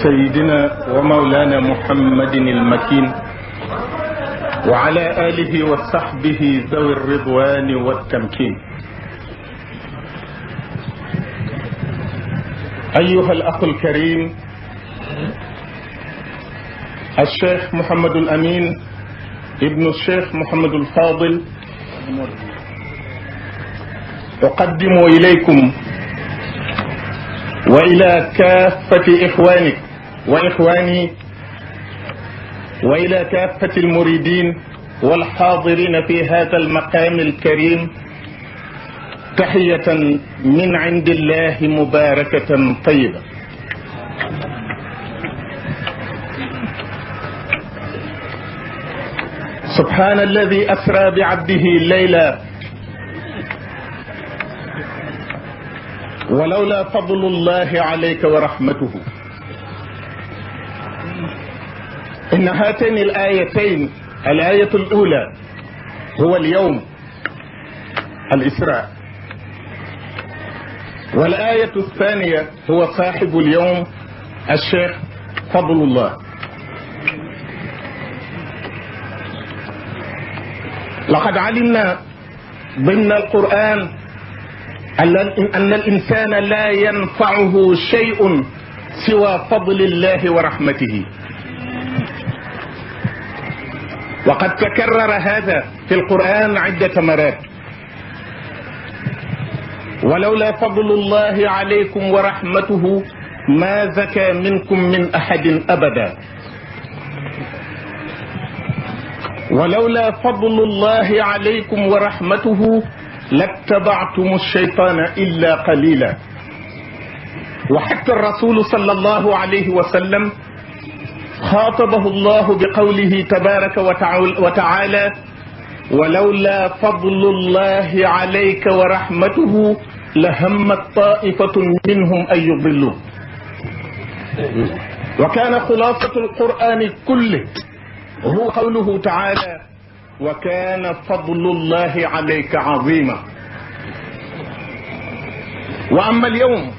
سيدنا ومولانا محمد المكين وعلى آله وصحبه ذوي الرضوان والتمكين. أيها الأخ الكريم الشيخ محمد الأمين ابن الشيخ محمد الفاضل، أقدم إليكم وإلى كافة إخوانك وإخواني وإلى كافة المريدين والحاضرين في هذا المقام الكريم تحية من عند الله مباركة طيبة. سبحان الذي أسرى بعبده ليلا ولولا فضل الله عليك ورحمته. إن هاتين الآيتين، الآية الأولى هو اليوم الإسراء، والآية الثانية هو صاحب اليوم الشيخ فضل الله. لقد علمنا ضمن القرآن أن الإنسان لا ينفعه شيء سوى فضل الله ورحمته، وقد تكرر هذا في القرآن عدة مرات. ولولا فضل الله عليكم ورحمته ما زكى منكم من أحد أبدا، ولولا فضل الله عليكم ورحمته لاتبعتم الشيطان إلا قليلا. وحتى الرسول صلى الله عليه وسلم خاطبه الله بقوله تبارك وتعالى: ولولا فضل الله عليك ورحمته لهمت طائفة منهم أن يضلوا. وكان خلاصة القرآن كله هو قوله تعالى: وكان فضل الله عليك عظيما. وأما اليوم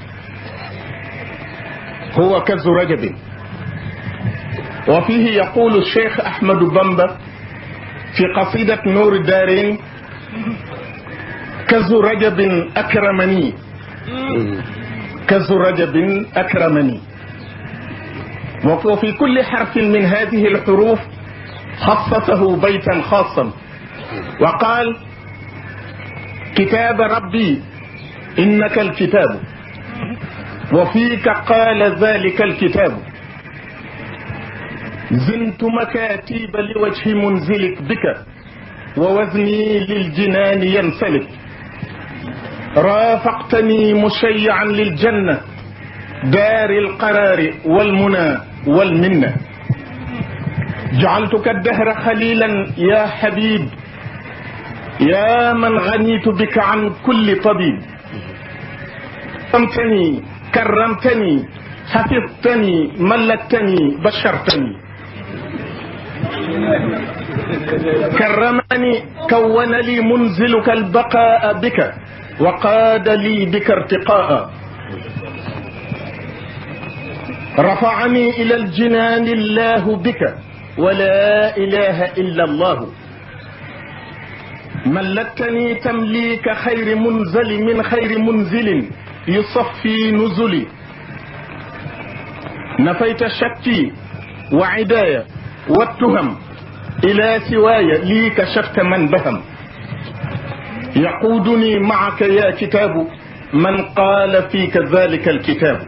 هو كز رجب، وفيه يقول الشيخ أحمد بامبا في قصيدة نور الدارين: كز رجب أكرمني، كز رجب أكرمني. وفي كل حرف من هذه الحروف خصصه بيتا خاصا وقال: كتاب ربي إنك الكتاب، وفيك قال ذلك الكتاب، زنت مكاتيب لوجه منزلك بك، ووزني للجنان ينسلك، رافقتني مشيعا للجنة دار القرار والمنى والمنة، جعلتك الدهر خليلا يا حبيب، يا من غنيت بك عن كل طبيب، أمتني كرمتني حفظتني ملكتني بشرتني، كرمني كون لي منزلك البقاء بك، وقاد لي بك ارتقاء، رفعني إلى الجنان الله بك، ولا إله إلا الله، ملكتني تمليك خير منزل من خير منزل يصفي نزلي، نفيت شكي وعدايا والتهم إلى سواي، لي كشفت من بهم، يقودني معك يا كتاب، من قال فيك ذلك الكتاب.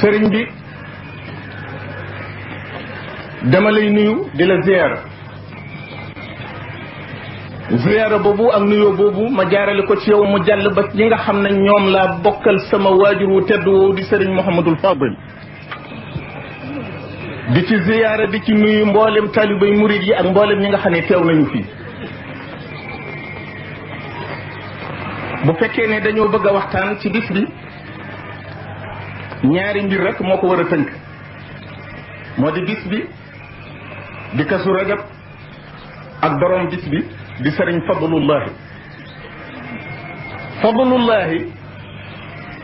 sëriñ bi dama lay nuyu di la ziyaara boobu ak nuyoo boobu ma jaarale ko ci yow mu jàll ba ñi nga xam ne ñoom laa bokkal sama waajur wu tedd woowu di sëriñ Mouhamadul Fadil, di ci ziyaara di ci nuyu mboolem talibay murid yi ak mboolem ñi nga xam ne teew nañu fii. bu fekkee ne dañoo bëgg a waxtaan ci bis bi, ñaari mbir rek moo ko war a tënk. moo di bis bi di Kazu Rajab ak borom bis bi di sëriñ Fadlullahi. Fadlullahi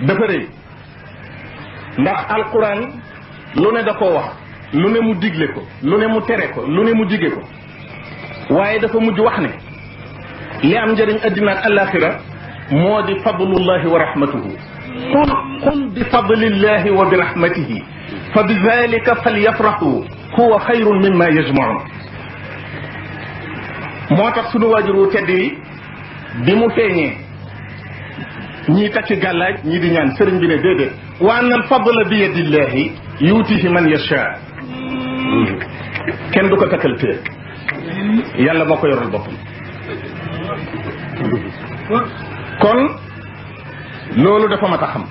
dafa rëy ndax alquran lu ne da koo wax lu ne mu digle ko lu ne mu tere ko lu ne mu jige ko waaye dafa mujj wax ne li am njëriñ addina ak alaxira moo di fadlullahi wa rahmatuhu qul bi fadlillahi wa bi rahmatihi fa bi dalika falyafrahu huwa xayrun mimma yajmaun moo tax sunu waajuru tedd wi bi mu feeñee ñii takki gàllaaj ñii di ñaan sëriñ bi ne déedéet wa anna al fadla bi yadillahi yuutihi man yasha kenn du ko takkal téer yàlla moo ko yoral boppam kon loolu dafa mat a xam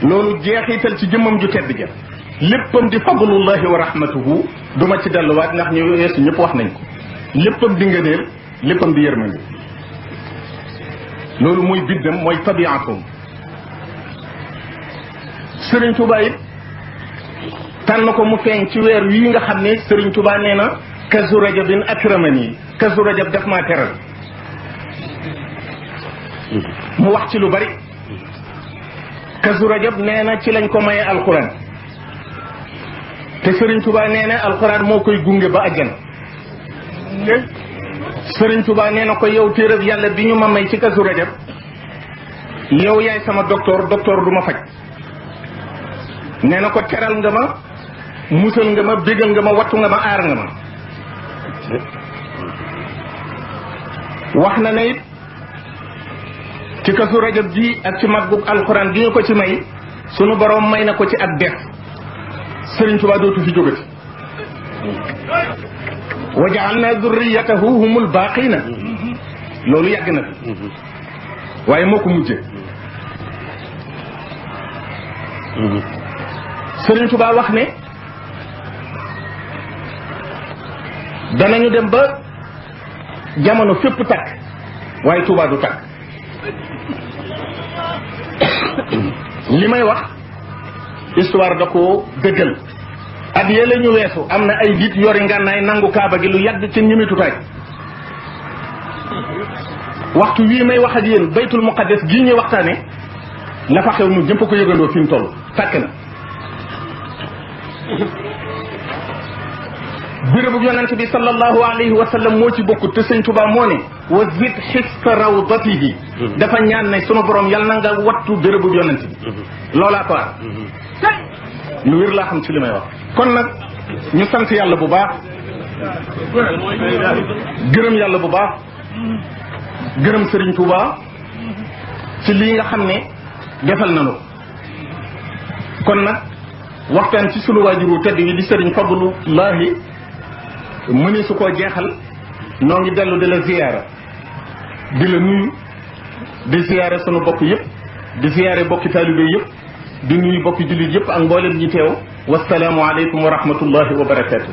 loolu jeexital ci jëmmam ju tedd ja léppam di fadlullahi wa rahmatuhu duma ci delluwaat ndax ñu weesu ñëpp wax nañ ko léppam di ngëneel léppam di yërmande loolu mooy biddam mooy tabiatum Sëriñ Tuubaa it tànn ko mu feeñ ci weer wii nga xam ne Sëriñ Tuubaa nee na kazu rajabin akramani kazu rajab daf maa teral mu wax ci lu bari kazu rajab nee na ci lañ ko maye alquran te Sëriñ Tuubaa nee na alquran moo koy gunge ba àjjana Sëriñ Tuubaa nee na ko yow téereb yàlla bi ñu ma may ci kazu rajab yow yaay sama docteur du ma faj nee na ko teral nga ma musal nga ma bégal nga ma wattu nga ma aar nga ma wax na ne it ci kazu rajab ji ak ci màggug alxuraan gi ñu ko ci may sunu borom may na ko ci ak def Sëriñ Tuubaa dootu fi jógati wa ja'alna zurriyatahu humul baaqina loolu yàgg na fi waaye moo ko mujje Sëriñ Tuubaa wax ne danañu dem ba jamono fépp takk waaye Tuubaa du takk li may wax histoire da koo dëggal at yële ñu weesu am na ay nit yori ngànnaay nangu kaaba gi lu yàgg ci ñimitutaay waxtu wii may wax ak yéen baytul muqaddas gii ñuy waxtaane la fa xew nu ñëpp ko yëgandoo fi mu toll tàkk na bérébu yonent bi sallallahu alayhi wa sallam moo ci bokkut te Sëñ Tuubaa moo ne wa zid xista rawdatihi dafa ñaan ne sunu borom yal na nga wattu bérébu yonent bi loolaa ko war lu wér laa xam ci li may wax kon nag ñu sant yàlla bu baax gërëm yàlla bu baax gërëm Sëriñ Tuubaa ci lii nga xam ne defal nañu kon nag waxtaan ci sunu waajuru tedd wi di Sëriñ Fadlullahi mëni su koo jeexal noo ngi dellu di la ziyaara di la nuyu di ziyaare sunu bokk yëpp di ziyaare bokki taalibe yëpp di nuyu bokki jullit yëpp ak mboolem ñi teew wasalaamu aleykum wa rahmatullahi wa barakaatu.